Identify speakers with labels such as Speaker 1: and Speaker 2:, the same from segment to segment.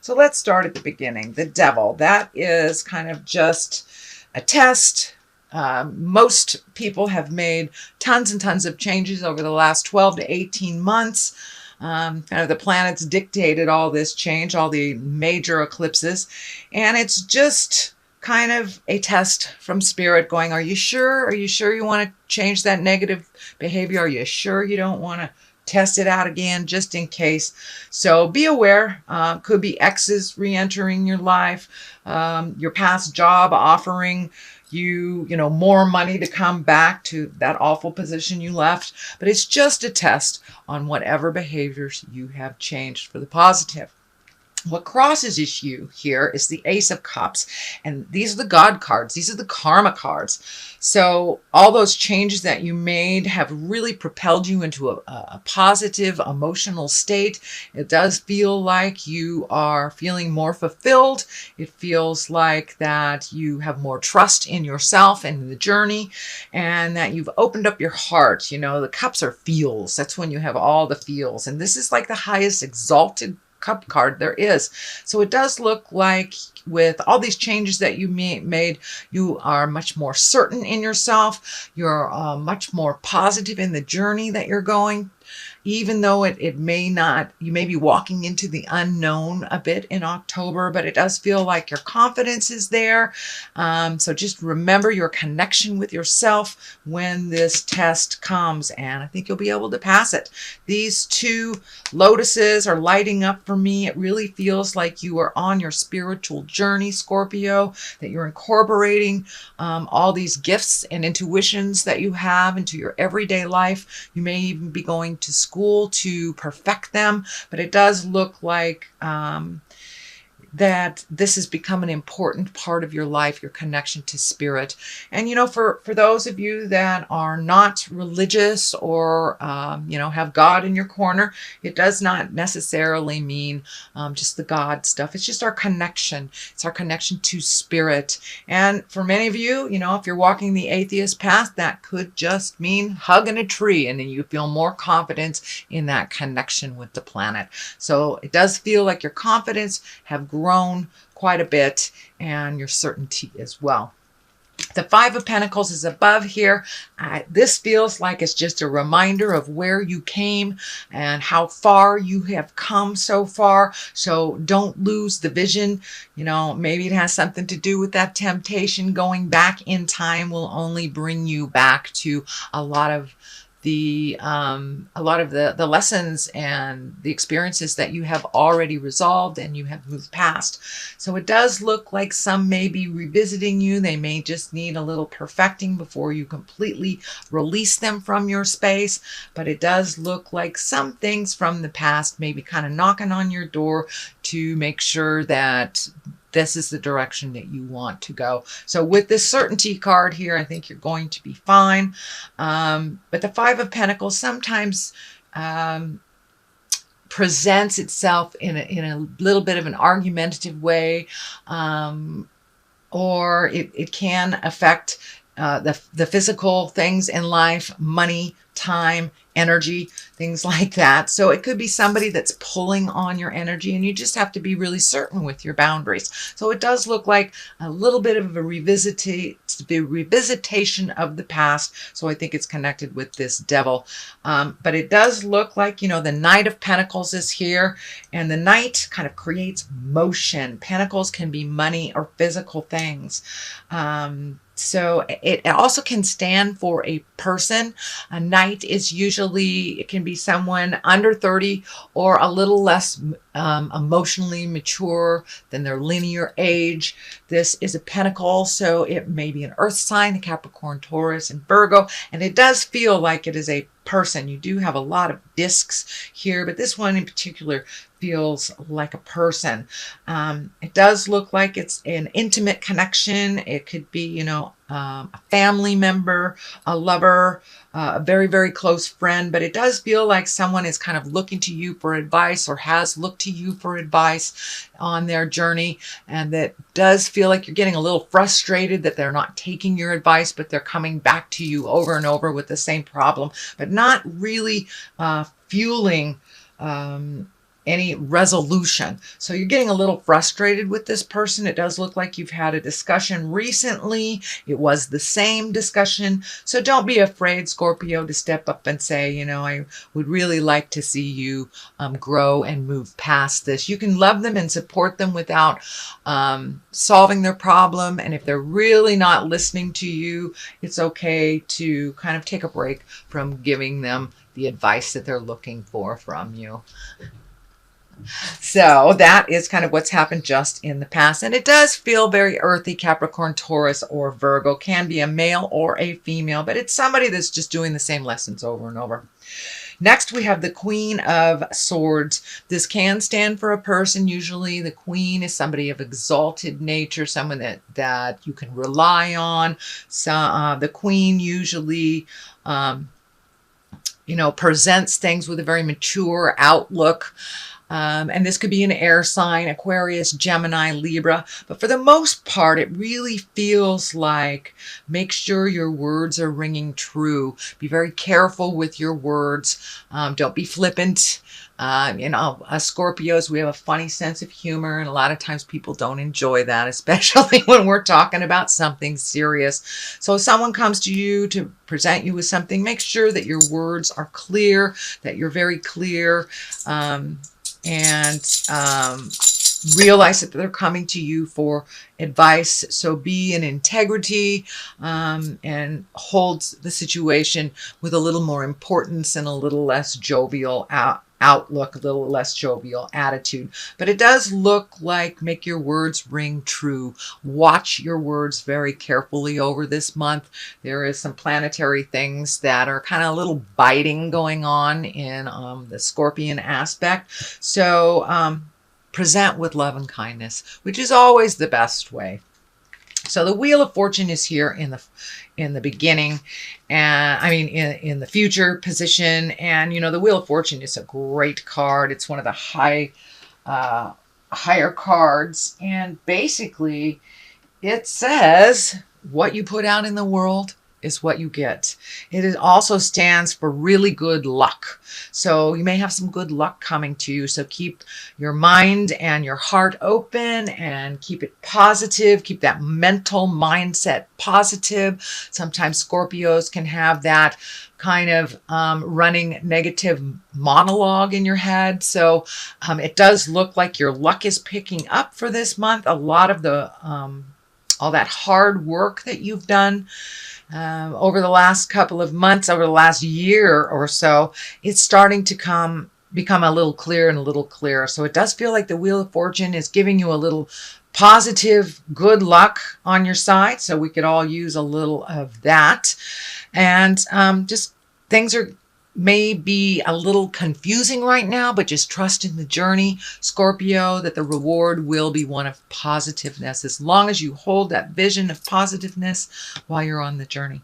Speaker 1: So let's start at the beginning. The devil, that is kind of just a test. Most people have made tons and tons of changes over the last 12 to 18 months. Kind of the planets dictated all this change, all the major eclipses. And it's just kind of a test from spirit going, are you sure? Are you sure you want to change that negative behavior? Are you sure you don't want to test it out again just in case? So be aware. Could be exes re-entering your life, your past job offering you more money to come back to that awful position you left. But it's just a test on whatever behaviors you have changed for the positive. What crosses you here is the Ace of Cups. And these are the God cards. These are the karma cards. So all those changes that you made have really propelled you into a positive emotional state. It does feel like you are feeling more fulfilled. It feels like that you have more trust in yourself and in the journey, and that you've opened up your heart. The cups are feels. That's when you have all the feels. And this is like the highest exalted cup card there is. So it does look like with all these changes that you made, you are much more certain in yourself. You're much more positive in the journey that you're going. Even though it may not, you may be walking into the unknown a bit in October, but it does feel like your confidence is there. So just remember your connection with yourself when this test comes, and I think you'll be able to pass it. These two lotuses are lighting up for me. It really feels like you are on your spiritual journey, Scorpio, that you're incorporating all these gifts and intuitions that you have into your everyday life. You may even be going to school to perfect them, but it does look like that this has become an important part of your life, your connection to spirit. And, for those of you that are not religious or, have God in your corner, it does not necessarily mean just the God stuff. It's just our connection. It's our connection to spirit. And for many of you, if you're walking the atheist path, that could just mean hugging a tree, and then you feel more confidence in that connection with the planet. So it does feel like your confidence have grown quite a bit, and your certainty as well. The Five of Pentacles is above here. This feels like it's just a reminder of where you came and how far you have come so far. So don't lose the vision. Maybe it has something to do with that temptation. Going back in time will only bring you back to a lot of the lessons and the experiences that you have already resolved and you have moved past. So it does look like some may be revisiting you. They may just need a little perfecting before you completely release them from your space. But it does look like some things from the past may be kind of knocking on your door to make sure that this is the direction that you want to go. So with this certainty card here, I think you're going to be fine. But the Five of Pentacles sometimes presents itself in a little bit of an argumentative way, or it can affect the physical things in life, money, time, energy, things like that. So it could be somebody that's pulling on your energy, and you just have to be really certain with your boundaries. So it does look like a little bit of a revisitation of the past. So I think it's connected with this devil. But it does look like, the Knight of Pentacles is here, and the Knight kind of creates motion. Pentacles can be money or physical things. So it also can stand for a person. A knight is usually, it can be someone under 30 or a little less emotionally mature than their linear age. This is a pentacle, so it may be an earth sign, Capricorn, Taurus, and Virgo. And it does feel like it is a person. You do have a lot of discs here, but this one in particular feels like a person. It does look like it's an intimate connection. It could be, a family member, a lover, a very, very close friend, but it does feel like someone is kind of looking to you for advice or has looked to you for advice on their journey. And that does feel like you're getting a little frustrated that they're not taking your advice, but they're coming back to you over and over with the same problem, but not really fueling any resolution. So you're getting a little frustrated with this person. It does look like you've had a discussion recently. It was the same discussion. So don't be afraid, Scorpio, to step up and say, you know, I would really like to see you grow and move past this. You can love them and support them without solving their problem. And if they're really not listening to you, it's okay to kind of take a break from giving them the advice that they're looking for from you. So that is kind of what's happened just in the past. And it does feel very earthy. Capricorn, Taurus, or Virgo can be a male or a female, but it's somebody that's just doing the same lessons over and over. Next, we have the Queen of Swords. This can stand for a person. Usually the Queen is somebody of exalted nature, someone that you can rely on. So the Queen usually presents things with a very mature outlook. And this could be an air sign, Aquarius, Gemini, Libra. But for the most part, it really feels like make sure your words are ringing true. Be very careful with your words. Don't be flippant. Us Scorpios, we have a funny sense of humor, and a lot of times people don't enjoy that, especially when we're talking about something serious. So if someone comes to you to present you with something, make sure that your words are clear, that you're very clear, and realize that they're coming to you for advice. So be in integrity and hold the situation with a little more importance and a little less jovial outlook, a little less jovial attitude. But it does look like make your words ring true. Watch your words very carefully over this month. There is some planetary things that are kind of a little biting going on in the Scorpion aspect. So present with love and kindness, which is always the best way. So the Wheel of Fortune is here in the beginning, and in the future position. And the Wheel of Fortune is a great card. It's one of the higher cards, and basically it says what you put out in the world is what you get. It also stands for really good luck. So you may have some good luck coming to you. So keep your mind and your heart open and keep it positive. Keep that mental mindset positive. Sometimes Scorpios can have that kind of running negative monologue in your head. So it does look like your luck is picking up for this month. A lot of the all that hard work that you've done over the last couple of months, over the last year or so, it's starting to become a little clearer and a little clearer. So it does feel like the Wheel of Fortune is giving you a little positive good luck on your side. So we could all use a little of that. And just things may be a little confusing right now, but just trust in the journey, Scorpio, that the reward will be one of positiveness, as long as you hold that vision of positiveness while you're on the journey.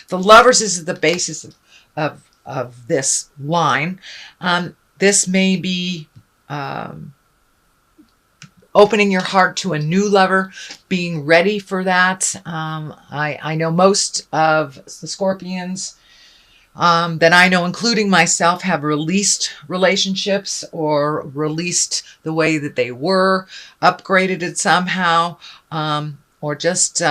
Speaker 1: The Lovers is the basis of this line. This may be opening your heart to a new lover, being ready for that. I know most of the Scorpions that I know, including myself, have released relationships or released the way that they were, upgraded it somehow, or just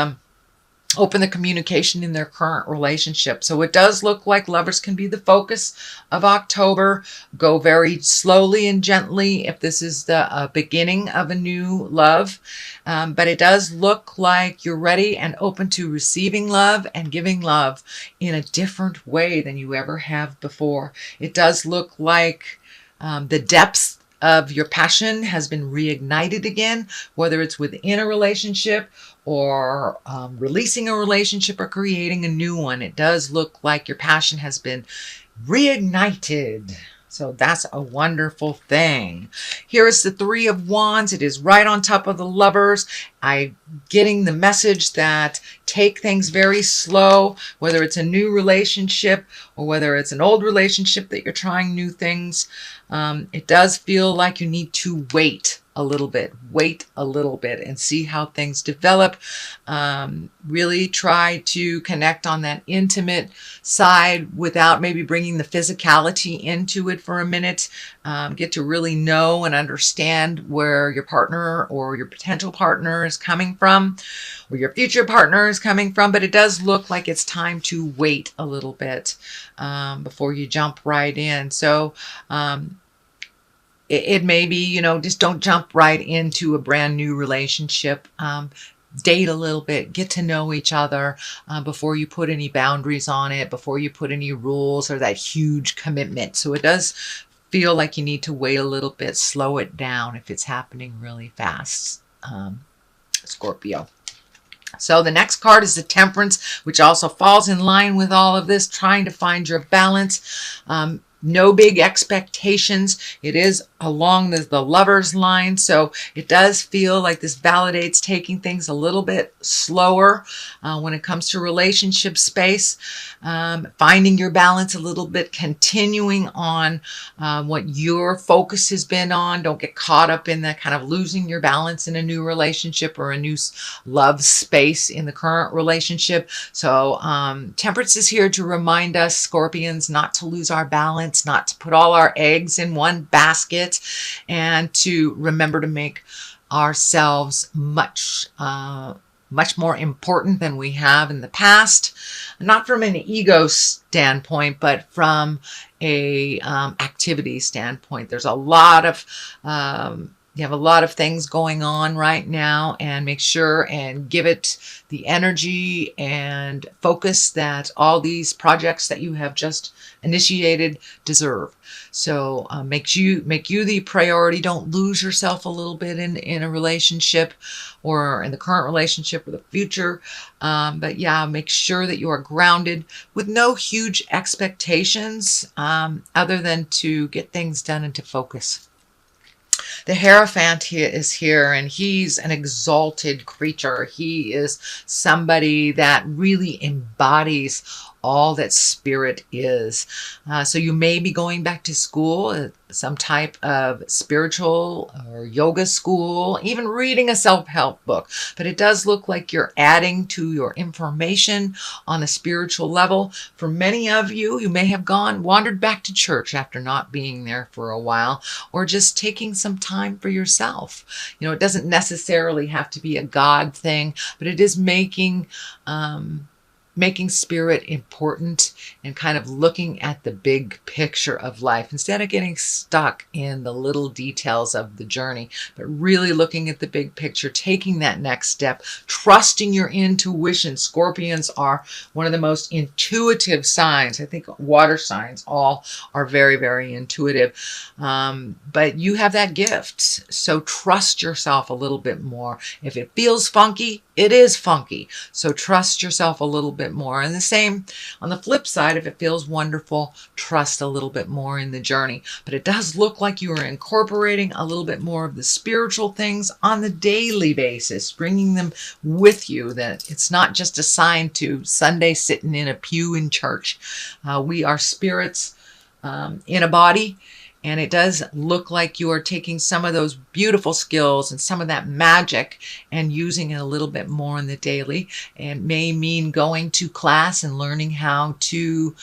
Speaker 1: open the communication in their current relationship. So it does look like lovers can be the focus of October. Go very slowly and gently if this is the beginning of a new love. But it does look like you're ready and open to receiving love and giving love in a different way than you ever have before. It does look like the depths of your passion has been reignited again, whether it's within a relationship or releasing a relationship or creating a new one. It does look like your passion has been reignited. So that's a wonderful thing. Here is the Three of Wands. It is right on top of the Lovers. I'm getting the message that take things very slow, whether it's a new relationship or whether it's an old relationship that you're trying new things. It does feel like you need to wait a little bit, wait a little bit and see how things develop. Really try to connect on that intimate side without maybe bringing the physicality into it for a minute. Get to really know and understand where your partner or your potential partner is coming from, or your future partner is coming from. But it does look like it's time to wait a little bit before you jump right in. So it may be, just don't jump right into a brand new relationship. Date a little bit, get to know each other before you put any boundaries on it, before you put any rules or that huge commitment. So it does feel like you need to wait a little bit, slow it down if it's happening really fast, Scorpio. So the next card is the Temperance, which also falls in line with all of this, trying to find your balance. No big expectations. It is along the Lover's line, so it does feel like this validates taking things a little bit slower when it comes to relationship space, finding your balance a little bit, continuing on what your focus has been on. Don't get caught up in that kind of losing your balance in a new relationship or a new love space in the current relationship. So Temperance is here to remind us, Scorpions, not to lose our balance, not to put all our eggs in one basket, and to remember to make ourselves much more important than we have in the past. Not from an ego standpoint, but from a activity standpoint. There's a lot of you have a lot of things going on right now, and make sure and give it the energy and focus that all these projects that you have just initiated deserve. So make you the priority. Don't lose yourself a little bit in a relationship or in the current relationship or the future. But yeah, make sure that you are grounded with no huge expectations other than to get things done and to focus. The Hierophant is here, and he's an exalted creature. He is somebody that really embodies all that spirit is. So you may be going back to school, some type of spiritual or yoga school, even reading a self-help book. But it does look like you're adding to your information on a spiritual level. For many of you, you may have wandered back to church after not being there for a while, or just taking some time for yourself. It doesn't necessarily have to be a God thing, but it is making spirit important and kind of looking at the big picture of life instead of getting stuck in the little details of the journey, but really looking at the big picture, taking that next step, trusting your intuition. Scorpions are one of the most intuitive signs. I think water signs all are very, very intuitive. But you have that gift. So trust yourself a little bit more. If it feels funky, it is funky. So trust yourself a little bit more. And the same on the flip side, if it feels wonderful, trust a little bit more in the journey. But it does look like you are incorporating a little bit more of the spiritual things on the daily basis, bringing them with you, that it's not just assigned to Sunday sitting in a pew in church. We are spirits in a body. And it does look like you are taking some of those beautiful skills and some of that magic and using it a little bit more in the daily. And may mean going to class and learning how to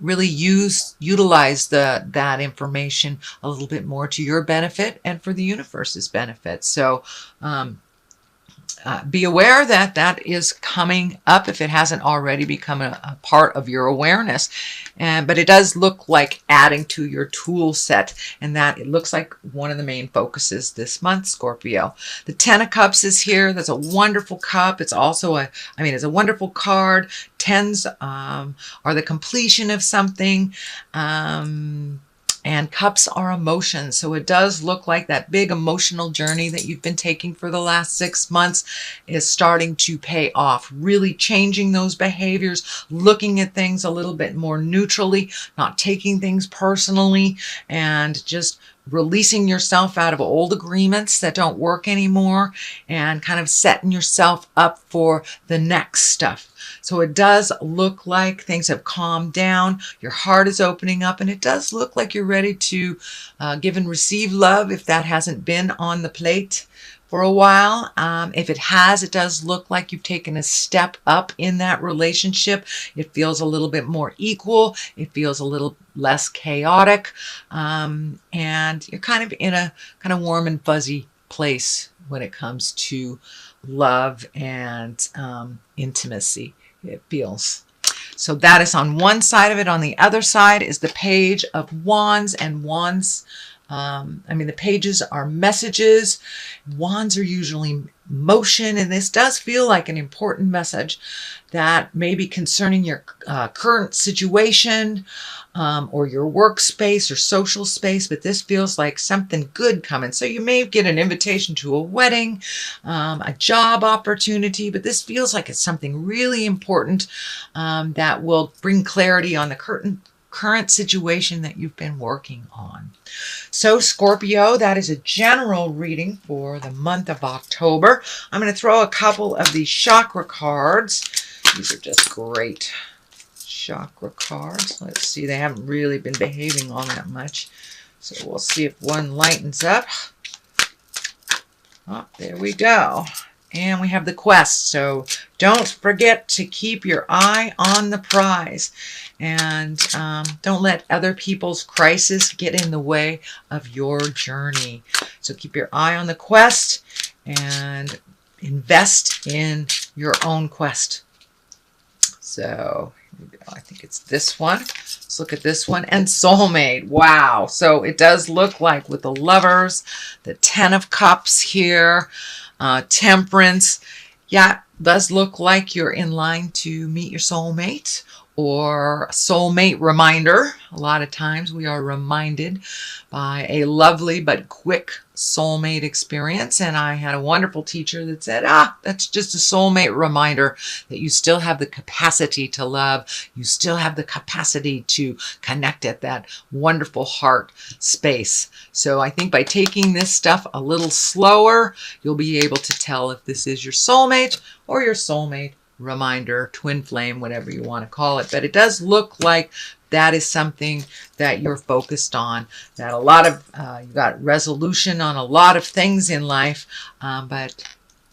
Speaker 1: really utilize that information a little bit more to your benefit and for the universe's benefit. So be aware that that is coming up if it hasn't already become a part of your awareness. But it does look like adding to your tool set, and that it looks like one of the main focuses this month, Scorpio. The Ten of Cups is here. That's a wonderful cup. It's also it's a wonderful card. Tens are the completion of something. And cups are emotions. So it does look like that big emotional journey that you've been taking for the last 6 months is starting to pay off. Really changing those behaviors, looking at things a little bit more neutrally, not taking things personally, and just releasing yourself out of old agreements that don't work anymore, and kind of setting yourself up for the next stuff. So it does look like things have calmed down. Your heart is opening up, and it does look like you're ready to give and receive love if that hasn't been on the plate for a while. If it has, it does look like you've taken a step up in that relationship. It feels a little bit more equal. It feels a little less chaotic. And you're kind of in a kind of warm and fuzzy place when it comes to love and intimacy, it feels. So that is on one side of it. On the other side is the Page of Wands, and wands, the pages are messages. Wands are usually motion, and this does feel like an important message that may be concerning your current situation or your workspace or social space, but this feels like something good coming. So you may get an invitation to a wedding, a job opportunity, but this feels like it's something really important that will bring clarity on the current situation that you've been working on. So Scorpio, that is a general reading for the month of October. I'm going to throw a couple of these chakra cards. These are just great chakra cards. Let's see, they haven't really been behaving all that much. So we'll see if one lightens up. Oh, there we go. And we have the quest. So don't forget to keep your eye on the prize. And don't let other people's crisis get in the way of your journey. So keep your eye on the quest and invest in your own quest. So here we go. I think it's this one. Let's look at this one. And soulmate. Wow. So it does look like with the Lovers, the Ten of Cups here, Temperance. Yeah, it does look like you're in line to meet your soulmate or a soulmate reminder. A lot of times we are reminded by a lovely but quick soulmate experience. And I had a wonderful teacher that said, that's just a soulmate reminder that you still have the capacity to love. You still have the capacity to connect at that wonderful heart space. So I think by taking this stuff a little slower, you'll be able to tell if this is your soulmate or your soulmate reminder, twin flame, whatever you want to call it. But it does look like that is something that you're focused on, that a lot of, you got resolution on a lot of things in life, but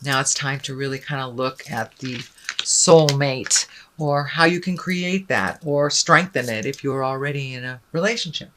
Speaker 1: now it's time to really kind of look at the soulmate or how you can create that or strengthen it if you're already in a relationship.